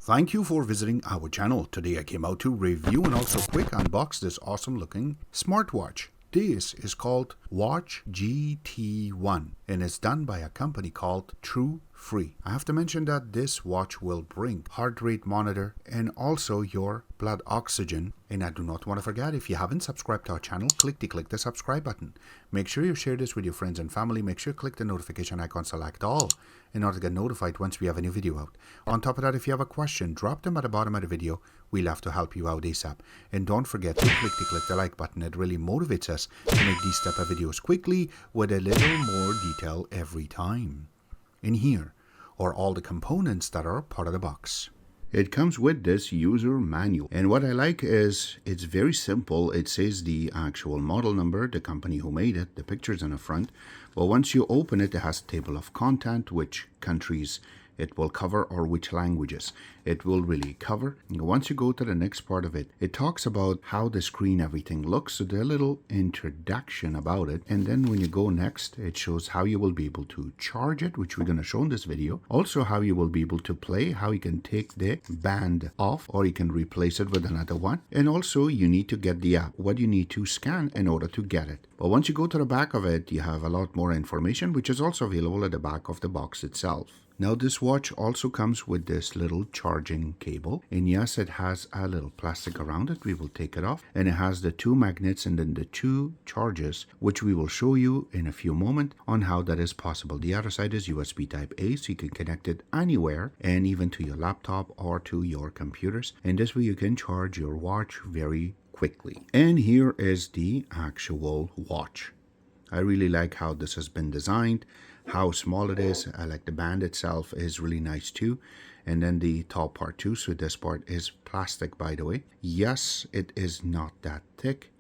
Thank you for visiting our channel. Today I came out to review and also quick unbox this awesome looking smartwatch. This is called Watch GT1 and it's done by a company called TrueFree. I have to mention that this watch will bring heart rate monitor and also your blood oxygen. And I do not want to forget, if you haven't subscribed to our channel, click the subscribe button. Make sure you share this with your friends and family. Make sure you click the notification icon, select all, in order to get notified once we have a new video out. On top of that, if you have a question, drop them at the bottom of the video. We'll have to help you out ASAP. And don't forget to click the like button. It really motivates us to make these type of videos quickly with a little more detail every time. In here are all the components that are part of the box. It comes with this user manual, and what I like is it's very simple. It says the actual model number, the company who made it, the pictures in the front. But once you open it, it has a table of content, which countries it will cover or which languages it will really cover. And once you go to the next part of it, it talks about how the screen everything looks, so there's a little introduction about it. And then when you go next, it shows how you will be able to charge it, which we're going to show in this video. Also how you will be able to play, how you can take the band off or you can replace it with another one. And also you need to get the app, what you need to scan in order to get it. But once you go to the back of it, you have a lot more information, which is also available at the back of the box itself. Now this watch also comes with this little charging cable, and yes, it has a little plastic around it. We will take it off, and it has the two magnets and then the two charges, which we will show you in a few moments on how that is possible. The other side is USB type A, so you can connect it anywhere and even to your laptop or to your computers, and this way you can charge your watch very quickly. And here is the actual watch. I really like how this has been designed, how small it is. I like the band itself is really nice too. And then the top part too. So this part is plastic, by the way. Yes, it is not that thick.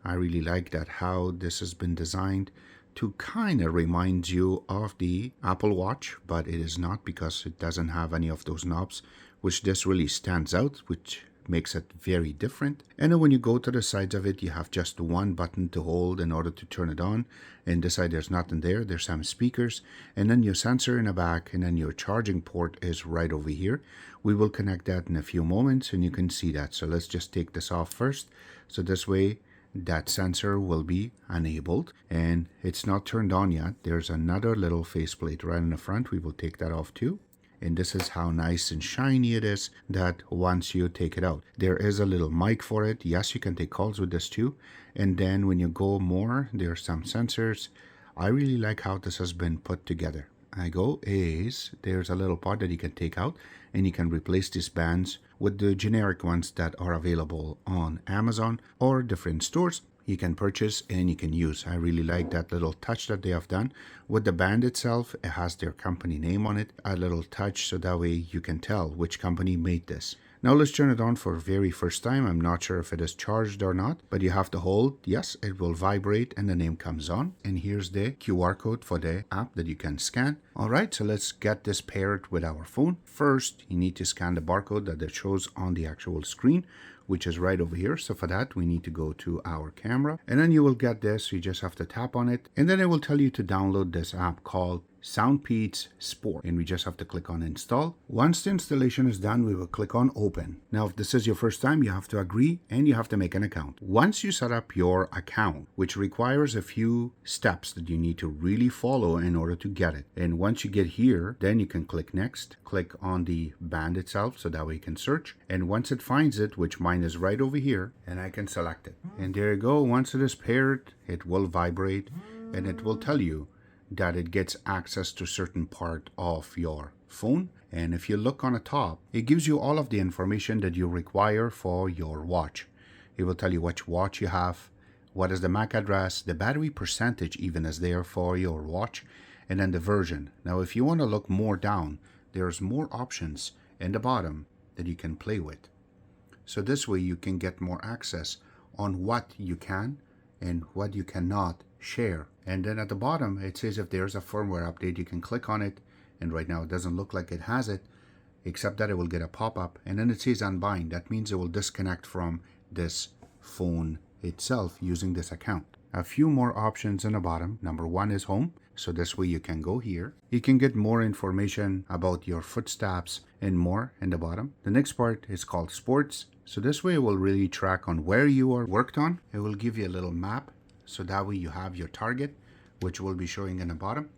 I really like that how this has been designed to kind of remind you of the Apple Watch, but it is not because it doesn't have any of those knobs, which this really stands out, which makes it very different. And then when you go to the sides of it, you have just one button to hold in order to turn it on. And this side there's nothing there. There's some speakers and then your sensor in the back, and then your charging port is right over here. We will connect that in a few moments and you can see that. So let's just take this off first. So this way that sensor will be enabled and it's not turned on yet. There's another little faceplate right in the front. We will take that off too. And this is how nice and shiny it is that once you take it out. There is a little mic for it. Yes, you can take calls with this too. And then when you go more, there are some sensors. I really like how this has been put together. There's a little part that you can take out and you can replace these bands with the generic ones that are available on Amazon or different stores. You can purchase and you can use. I really like that little touch that they have done with the band itself. It has their company name on it, a little touch, so that way you can tell which company made this. Now let's turn it on for the very first time. I'm not sure if it is charged or not, but you have to hold. Yes, it will vibrate and the name comes on. And here's the QR code for the app that you can scan. All right, so let's get this paired with our phone. First, you need to scan the barcode that it shows on the actual screen, which is right over here. So for that, we need to go to our camera and then you will get this. You just have to tap on it and then it will tell you to download this app called Soundpeats Sport, and we just have to click on install. Once the installation is done, we will click on open. Now if this is your first time, you have to agree and you have to make an account. Once you set up your account, which requires a few steps that you need to really follow in order to get it, and once you get here, then you can click next, click on the band itself, so that way you can search, and once it finds it, which mine is right over here, and I can select it, and there you go. Once it is paired, it will vibrate and it will tell you that it gets access to certain part of your phone. And if you look on the top, it gives you all of the information that you require for your watch. It will tell you which watch you have, what is the MAC address, the battery percentage even is there for your watch, and then the version. Now if you want to look more down, there's more options in the bottom that you can play with. So this way you can get more access on what you can and what you cannot share. And then at the bottom it says if there's a firmware update, you can click on it, and right now it doesn't look like it has it, except that it will get a pop-up and then it says unbind. That means it will disconnect from this phone itself using this account. A few more options in the bottom. Number one is home. So this way you can go here. You can get more information about your footsteps and more in the bottom. The next part is called sports. So this way it will really track on where you are worked on. It will give you a little map. So that way you have your target, which will be showing in the bottom.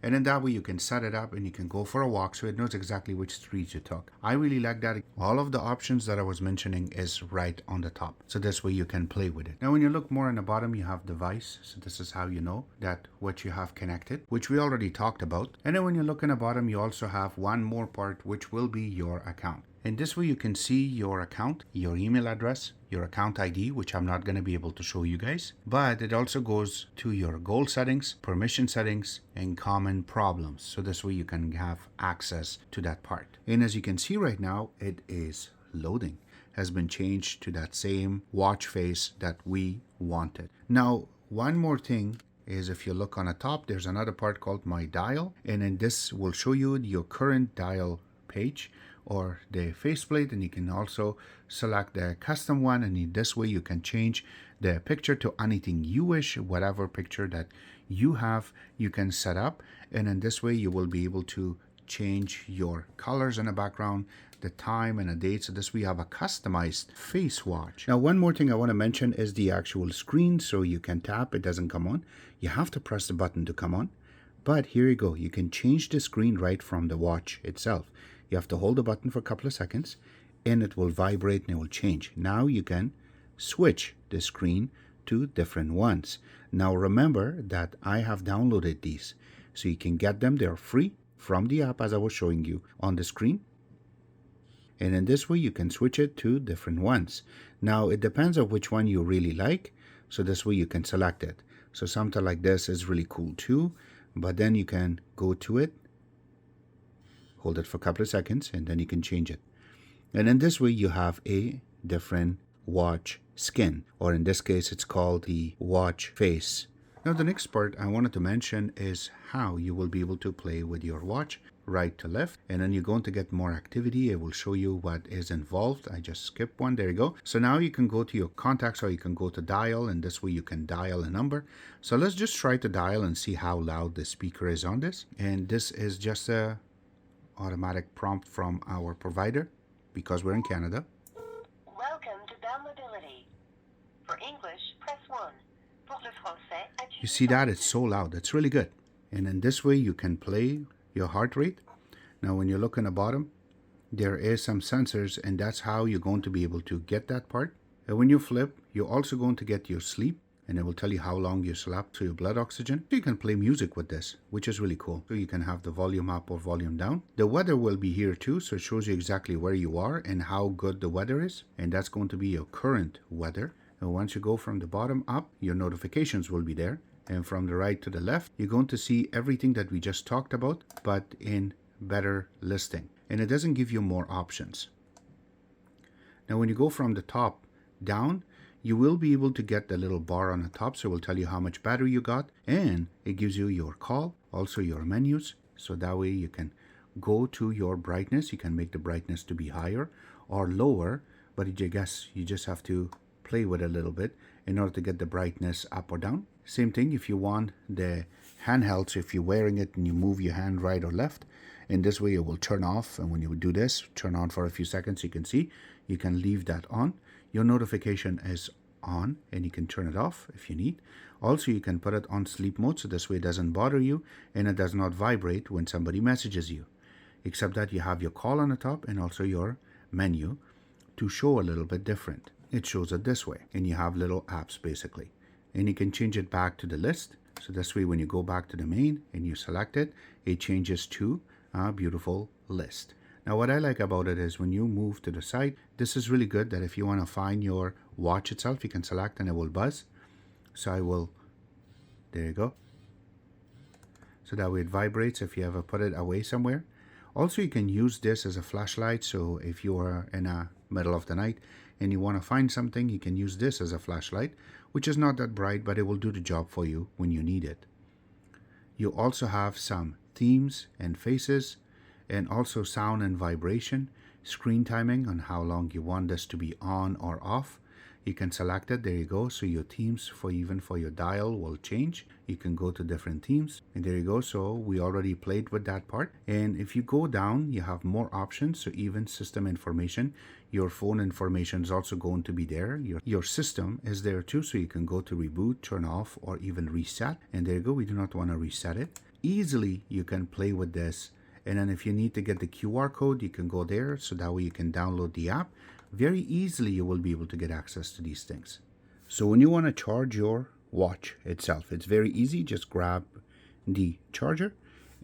And in that way you can set it up and you can go for a walk so it knows exactly which streets you took. I really like that. All of the options that I was mentioning is right on the top. So this way you can play with it. Now when you look more in the bottom, you have device. So this is how you know that what you have connected, which we already talked about. And then when you look in the bottom, you also have one more part, which will be your account. And this way you can see your account, your email address, your account ID, which I'm not going to be able to show you guys, but it also goes to your goal settings, permission settings, and common problems. So this way you can have access to that part. And as you can see right now, it is loading. Has been changed to that same watch face that we wanted. Now, one more thing is if you look on the top, there's another part called My Dial, and then this will show you your current dial page or the faceplate, and you can also select the custom one, and in this way you can change the picture to anything you wish. Whatever picture that you have, you can set up, and in this way you will be able to change your colors in the background, the time and the date. So this way you have a customized face watch. Now one more thing I want to mention is the actual screen. So you can tap, it doesn't come on. You have to press the button to come on. But here you go, you can change the screen right from the watch itself. You have to hold the button for a couple of seconds and it will vibrate and it will change. Now you can switch the screen to different ones. Now remember that I have downloaded these, so you can get them. They're free from the app as I was showing you on the screen. And in this way you can switch it to different ones. Now it depends on which one you really like. So this way you can select it. So something like this is really cool too. But then you can go to it, hold it for a couple of seconds, and then you can change it. And in this way you have a different watch skin, or in this case it's called the watch face. Now the next part I wanted to mention is how you will be able to play with your watch right to left, and then you're going to get more activity. It will show you what is involved. I just skipped one. There you go. So now you can go to your contacts, or you can go to dial, and this way you can dial a number. So let's just try to dial and see how loud the speaker is on this. And this is just a automatic prompt from our provider because we're in Canada. Welcome to Downloadability. For English, press 1. Pour le français, You see that? It's so loud. It's really good. And in this way you can play your heart rate. Now when you look in the bottom, there is some sensors, and that's how you're going to be able to get that part. And when you flip, you're also going to get your sleep, and it will tell you how long you slept, to your blood oxygen. You can play music with this, which is really cool. So you can have the volume up or volume down. The weather will be here too, so it shows you exactly where you are and how good the weather is. And that's going to be your current weather. And once you go from the bottom up, your notifications will be there. And from the right to the left, you're going to see everything that we just talked about, but in better listing. And it doesn't give you more options. Now when you go from the top down, you will be able to get the little bar on the top, so it will tell you how much battery you got, and it gives you your call, also your menus, so that way you can go to your brightness. You can make the brightness to be higher or lower, but I guess you just have to play with it a little bit in order to get the brightness up or down. Same thing if you want the handheld, so if you're wearing it and you move your hand right or left, in this way it will turn off, and when you do this, turn on for a few seconds, you can see, you can leave that on. Your notification is on, and you can turn it off if you need. Also, you can put it on sleep mode, so this way it doesn't bother you and it does not vibrate when somebody messages you. Except that you have your call on the top and also your menu to show a little bit different. It shows it this way, and you have little apps basically. And you can change it back to the list. So this way when you go back to the main and you select it, it changes to a beautiful list. Now what I like about it is when you move to the side, this is really good that if you want to find your watch itself, you can select and it will buzz. So I will, there you go. So that way it vibrates if you ever put it away somewhere. Also you can use this as a flashlight, so if you are in the middle of the night and you want to find something, you can use this as a flashlight, which is not that bright, but it will do the job for you when you need it. You also have some themes and faces, and also sound and vibration, screen timing on how long you want this to be on or off. You can select it. There you go. So your themes for your dial will change. You can go to different themes, and there you go. So we already played with that part. And if you go down, you have more options. So even system information, your phone information is also going to be there. Your system is there too. So you can go to reboot, turn off, or even reset. And there you go. We do not want to reset it. Easily you can play with this. And then if you need to get the QR code, you can go there. So that way you can download the app. Very easily you will be able to get access to these things. So when you want to charge your watch itself, it's very easy. Just grab the charger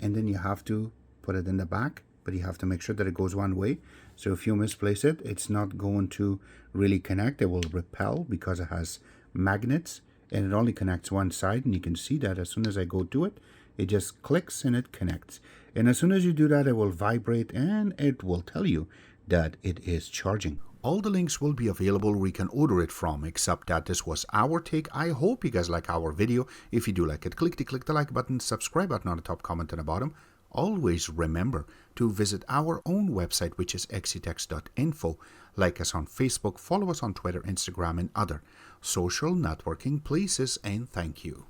and then you have to put it in the back, but you have to make sure that it goes one way. So if you misplace it, it's not going to really connect. It will repel because it has magnets and it only connects one side. And you can see that as soon as I go to it, it just clicks and it connects. And as soon as you do that, it will vibrate and it will tell you that it is charging. All the links will be available where you can order it from, except that this was our take. I hope you guys like our video. If you do like it, click the like button, subscribe button on the top, comment on the bottom. Always remember to visit our own website, which is exitex.info. Like us on Facebook, follow us on Twitter, Instagram, and other social networking places, and thank you.